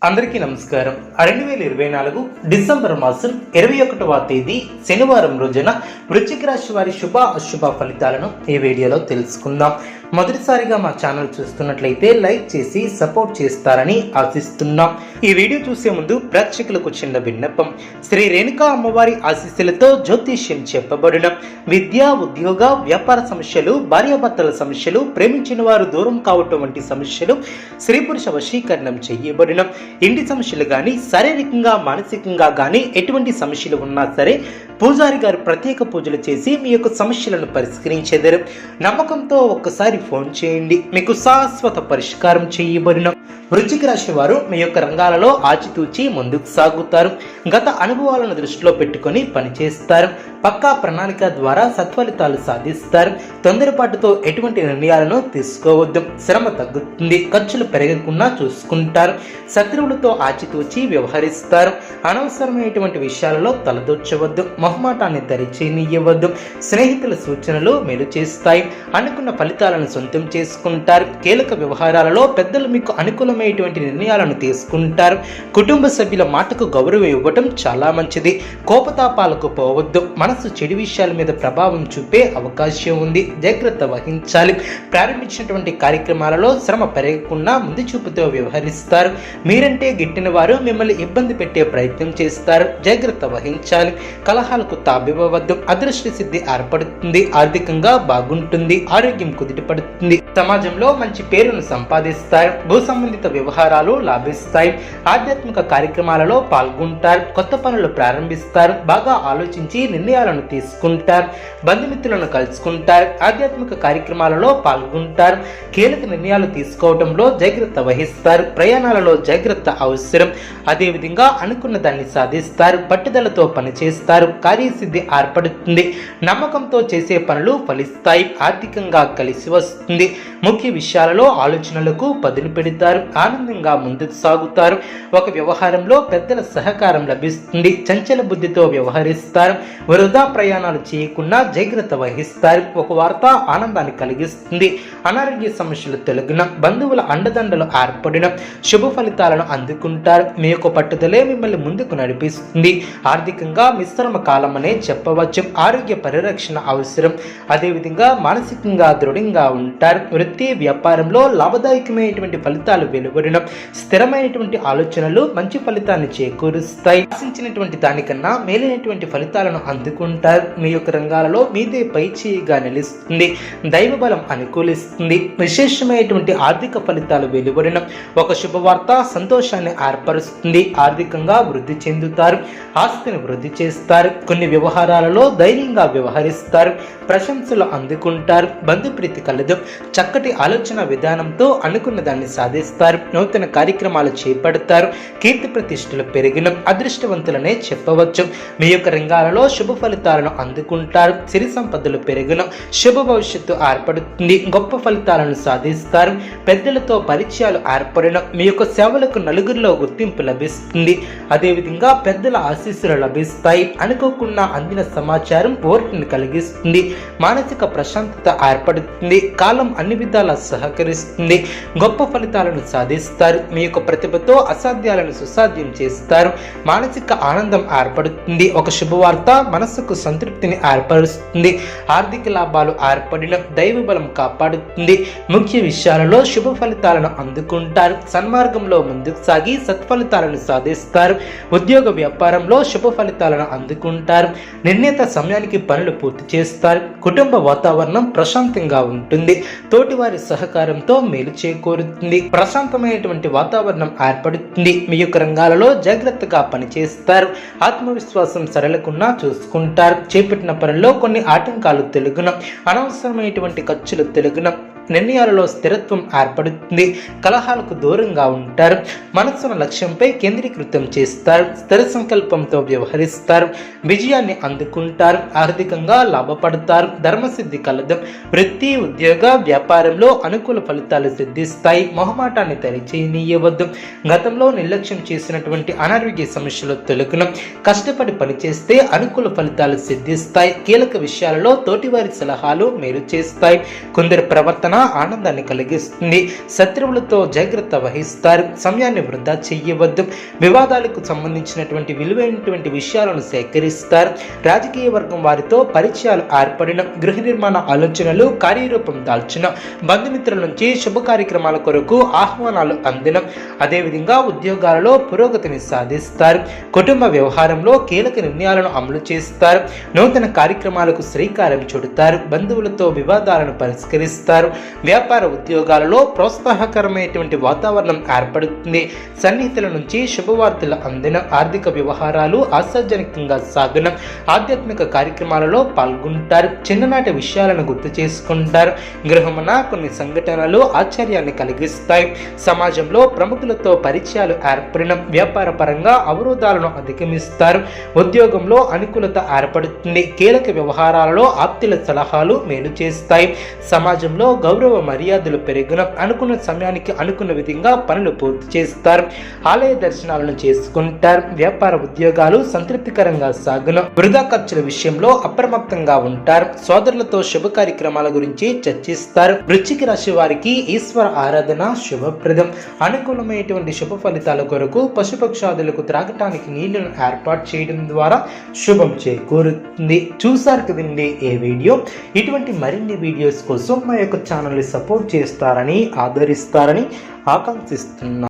అందరికీ నమస్కారం. 2024 డిసెంబర్ మాసం 21వ తేదీ శనివారం రోజున వృశ్చిక రాశి వారి శుభ అశుభ ఫలితాలను ఈ వీడియోలో తెలుసుకుందాం. మొదటిసారిగా మా ఛానల్ చూస్తున్నట్లయితే లైక్ చేసి సపోర్ట్ చేస్తారని ఆశిస్తున్నాం. ఈ వీడియో చూసే ముందు ప్రేక్షకులకు చిన్న విన్నపం. శ్రీ రేణుకా అమ్మవారి ఆశీస్సులతో జ్యోతిష్యం చెప్పబడిన విద్య, ఉద్యోగ, వ్యాపార సమస్యలు, భార్యాభర్తల సమస్యలు, ప్రేమించిన వారు దూరం కావటం వంటి సమస్యలు, స్త్రీ పురుష వశీకరణం చేయబడిన ఇంటి సమస్యలు కానీ, శారీరకంగా మానసికంగా కానీ ఎటువంటి సమస్యలు ఉన్నా సరే పూజారి గారు ప్రత్యేక పూజలు చేసి మీ యొక్క సమస్యలను పరిష్కరించేదారు. నమ్మకంతో ఒక్కసారి ఫోన్ చేయండి, మీకు శాశ్వత పరిష్కారం చేయబడిన. వృశ్చిక రాశి వారు మీ యొక్క రంగాలలో ఆచితూచి ముందుకు సాగుతారు. గత అనుభవాలను దృష్టిలో పెట్టుకొని పనిచేస్తారు. పక్కా ప్రణాళిక ద్వారా సత్ఫలితాలు సాధిస్తారు. తొందరపాటుతో ఎటువంటి నిర్ణయాలను తీసుకోవద్దు. శ్రమ తగ్గుతుంది. ఖర్చులు పెరగకుండా చూసుకుంటారు. శత్రువులతో ఆచితూచి వ్యవహరిస్తారు. అనవసరమైనటువంటి విషయాలలో తలదూర్చవద్దు. మొహమాటాన్ని దరిచేయనివ్వద్దు. స్నేహితుల సూచనలు మేలు చేస్తాయి. అనుకున్న ఫలితాలను సొంతం చేసుకుంటారు. కీలక వ్యవహారాలలో పెద్దలు మీకు అనుకూలమైనటువంటి నిర్ణయాలను తీసుకుంటారు. కుటుంబ సభ్యుల మాటకు గౌరవం ఇవ్వటం చాలా మంచిది. కోపతాపాలకు పోవద్దు. మనసు చెడు విషయాల మీద ప్రభావం చూపే అవకాశం ఉంది. జాగ్రత్త వహించాలి. ప్రారంభించినటువంటి కార్యక్రమాలలో శ్రమ పెరగకుండా ముందు చూపుతో వ్యవహరిస్తారు. మీరంటే గిట్టిన వారు మిమ్మల్ని ఇబ్బంది పెట్టే ప్రయత్నం చేస్తారు. జాగ్రత్త వహించాలి. కలహాలకు తాబివ్వవద్దు. అదృష్ట సిద్ధి ఏర్పడుతుంది. ఆర్థికంగా బాగుంటుంది. ఆరోగ్యం కుదిరిపడుతుంది. సమాజంలో మంచి పేరును సంపాదిస్తారు. భూ సంబంధిత వ్యవహారాలు లాభిస్తాయి. ఆధ్యాత్మిక కార్యక్రమాలలో పాల్గొంటారు. కొత్త పనులు ప్రారంభిస్తారు. బాగా ఆలోచించి నిర్ణయాలను తీసుకుంటారు. బంధుమిత్రులను కలుసుకుంటారు. ఆధ్యాత్మిక కార్యక్రమాలలో పాల్గొంటారు. కీలక నిర్ణయాలు తీసుకోవడంలో జాగ్రత్త వహిస్తారు. ప్రయాణాలలో జాగ్రత్త అవసరం. అదేవిధంగా అనుకున్న దాన్ని సాధిస్తారు. పట్టుదలతో పనిచేస్తారు. కార్యసిద్ధి ఏర్పడుతుంది. నమ్మకంతో చేసే పనులు ఫలిస్తాయి. ఆర్థికంగా కలిసి వస్తుంది. ముఖ్య విషయాలలో ఆలోచనలకు పదును పెడతారు. ఆనందంగా ముందుకు సాగుతారు. ఒక వ్యవహారంలో పెద్దల సహకారం లభిస్తుంది. చంచల బుద్ధితో వ్యవహరిస్తారు. వృధా ప్రయాణాలు చేయకుండా జాగ్రత్త వహిస్తారు. ఒక వార్త ఆనందాన్ని కలిగిస్తుంది. అనారోగ్య సమస్యలు తొలగిన, బంధువుల అండదండలు ఏర్పడిన శుభ ఫలితాలను అందుకుంటారు. మీ యొక్క పట్టుదలే మిమ్మల్ని ముందుకు నడిపిస్తుంది. ఆర్థికంగా మిశ్రమ కాలం అనే చెప్పవచ్చు. ఆరోగ్య పరిరక్షణ అవసరం. అదేవిధంగా మానసికంగా దృఢంగా ఉంటారు. వృత్తి, వ్యాపారంలో లాభదాయకమైనటువంటి ఫలితాలు వెలువడిన స్థిరమైనటువంటి ఆలోచనలు మంచి ఫలితాన్ని చేకూరుస్తాయి. ఆశించినటువంటి దానికన్నా మేలైనటువంటి ఫలితాలను అందుకుంటారు. మీ యొక్క రంగాలలో మీదే పై చేయిగా నిలుస్తుంది. దైవ బలం అనుకూలిస్తుంది. విశేషమైనటువంటి ఆర్థిక ఫలితాలు వెలువడిన ఒక శుభవార్త సంతోషాన్ని ఏర్పరుస్తుంది. ఆర్థికంగా వృద్ధి చెందుతారు. ఆస్తిని వృద్ధి చేస్తారు. కొన్ని వ్యవహారాలలో ధైర్యంగా వ్యవహరిస్తారు. ప్రశంసలు అందుకుంటారు. బంధుప్రీతి కలదు. చక్కటి ఆలోచన విధానంతో అనుకున్న దాన్ని సాధిస్తారు. నూతన కార్యక్రమాలు చేపడతారు. కీర్తి ప్రతిష్టలు పెరిగిన అదృష్టవంతులనే చెప్పవచ్చు. మీ యొక్క రంగాలలో శుభ ఫలితాలను అందుకుంటారు. సిరి సంపదలు పెరిగిన శుభ భవిష్యత్తు ఏర్పడుతుంది. గొప్ప ఫలితాలను సాధిస్తారు. పెద్దలతో పరిచయాలు ఏర్పడిన మీ యొక్క సేవలకు నలుగురిలో గుర్తింపు లభిస్తుంది. అదేవిధంగా పెద్దల ఆశీస్సులు లభిస్తాయి. అనుకోకుండా అందిన సమాచారం ఓర్పుని కలిగిస్తుంది. మానసిక ప్రశాంతత ఏర్పడుతుంది. కాలం అన్ని విధాలా సహకరిస్తుంది. గొప్ప ఫలితాలను సాధిస్తారు. మీ యొక్క ప్రతిభతో అసాధ్యాలను సుసాధ్యం చేస్తారు. మానసిక ఆనందం ఏర్పడుతుంది. ఒక శుభవార్త మనసుకు సంతృప్తిని ఏర్పరుస్తుంది. ఆర్థిక లాభాలు ఏర్పడిన దైవ బలం కాపాడుతుంది. ముఖ్య విషయాలలో శుభ ఫలితాలను అందుకుంటారు. సన్మార్గంలో ముందుకు సాగి సత్ఫలితాలను సాధిస్తారు. ఉద్యోగ వ్యాపారంలో శుభ ఫలితాలను అందుకుంటారు. నిర్ణీత సమయానికి పనులు పూర్తి చేస్తారు. కుటుంబ వాతావరణం ప్రశాంతంగా ఉంటుంది. తోటివారి సహకారంతో మేలు చేకూరుతుంది. ప్రశాంతమైనటువంటి వాతావరణం ఏర్పడుతుంది. మీ యొక్క రంగాలలో జాగ్రత్తగా పనిచేస్తారు. ఆత్మవిశ్వాసం సరళకున్నా చూసుకుంటారు. చేపట్టిన పనుల్లో కొన్ని ఆటంకాలు తొలగిన, అనవసరమైనటువంటి ఖర్చులు తొలగిన, నిర్ణయాలలో స్థిరత్వం ఏర్పడుతుంది. కలహాలకు దూరంగా ఉంటారు. మనస్సును లక్ష్యంపై కేంద్రీకృతం చేస్తారు. స్థిర సంకల్పంతో వ్యవహరిస్తారు. విజయాన్ని అందుకుంటారు. ఆర్థికంగా లాభపడతారు. ధర్మసిద్ధి కలదు. వృత్తి, ఉద్యోగ, వ్యాపారంలో అనుకూల ఫలితాలు సిద్ధిస్తాయి. మొహమాటాన్ని దరిచేయనీయవద్దు. గతంలో నిర్లక్ష్యం చేసినటువంటి అనారోగ్య సమస్యలు తొలగిన, కష్టపడి పనిచేస్తే అనుకూల ఫలితాలు సిద్ధిస్తాయి. కీలక విషయాలలో తోటివారి సలహాలు మేలు చేస్తాయి. కొందరు ప్రవర్తన ప్రవర్తన ఆనందాన్ని కలిగిస్తుంది. శత్రువులతో జాగ్రత్త వహిస్తారు. సమయాన్ని వృధా చెయ్యవద్దు. వివాదాలకు సంబంధించినటువంటి విలువైనటువంటి విషయాలను సేకరిస్తారు. రాజకీయ వర్గం వారితో పరిచయాలు ఏర్పడిన, గృహ నిర్మాణ ఆలోచనలు కార్యరూపం దాల్చిన, బంధుమిత్రుల నుంచి శుభ కార్యక్రమాల కొరకు ఆహ్వానాలు అందిన, అదేవిధంగా ఉద్యోగాలలో పురోగతిని సాధిస్తారు. కుటుంబ వ్యవహారంలో కీలక నిర్ణయాలను అమలు చేస్తారు. నూతన కార్యక్రమాలకు శ్రీకారం చుడతారు. బంధువులతో వివాదాలను పరిష్కరిస్తారు. వ్యాపార ఉద్యోగాలలో ప్రోత్సాహకరమైనటువంటి వాతావరణం ఏర్పడుతుంది. సన్నిహితుల నుంచి శుభవార్తలు అందిన, ఆర్థిక వ్యవహారాలు ఆశాజనకంగా సాగున, ఆధ్యాత్మిక కార్యక్రమాలలో పాల్గొంటారు. చిన్ననాటి విషయాలను గుర్తు చేసుకుంటారు. గృహమున కొన్ని సంఘటనలు ఆశ్చర్యాన్ని కలిగిస్తాయి. సమాజంలో ప్రముఖులతో పరిచయాలు ఏర్పడిన, వ్యాపార పరంగా అవరోధాలను అధిగమిస్తారు. ఉద్యోగంలో అనుకూలత ఏర్పడుతుంది. కీలక వ్యవహారాలలో ఆప్తుల సలహాలు మేలు చేస్తాయి. సమాజంలో గౌరవ మర్యాదలు పెరిగిన, అనుకున్న సమయానికి అనుకున్న విధంగా పనులు పూర్తి చేస్తారు. ఆలయ దర్శనాలను చేసుకుంటారు. వ్యాపార ఉద్యోగాలు సంతృప్తికరంగా సాగున, వృధా ఖర్చుల విషయంలో అప్రమత్తంగా ఉంటారు. సోదరులతో శుభ కార్యక్రమాల గురించి చర్చిస్తారు. వృశ్చిక రాశి వారికి ఈశ్వర ఆరాధన శుభప్రదం. అనుకూలమైనటువంటి శుభ ఫలితాల కొరకు పశుపక్షాదులకు త్రాగటానికి నీళ్లను ఏర్పాటు చేయడం ద్వారా శుభం చేకూరుతుంది. చూసారు కదండి ఈ వీడియో. ఇటువంటి మరిన్ని వీడియోస్ కోసం మా యొక్క ఛానల్ని సపోర్ట్ చేస్తారని, ఆదరిస్తారని ఆకాంక్షిస్తున్నాను.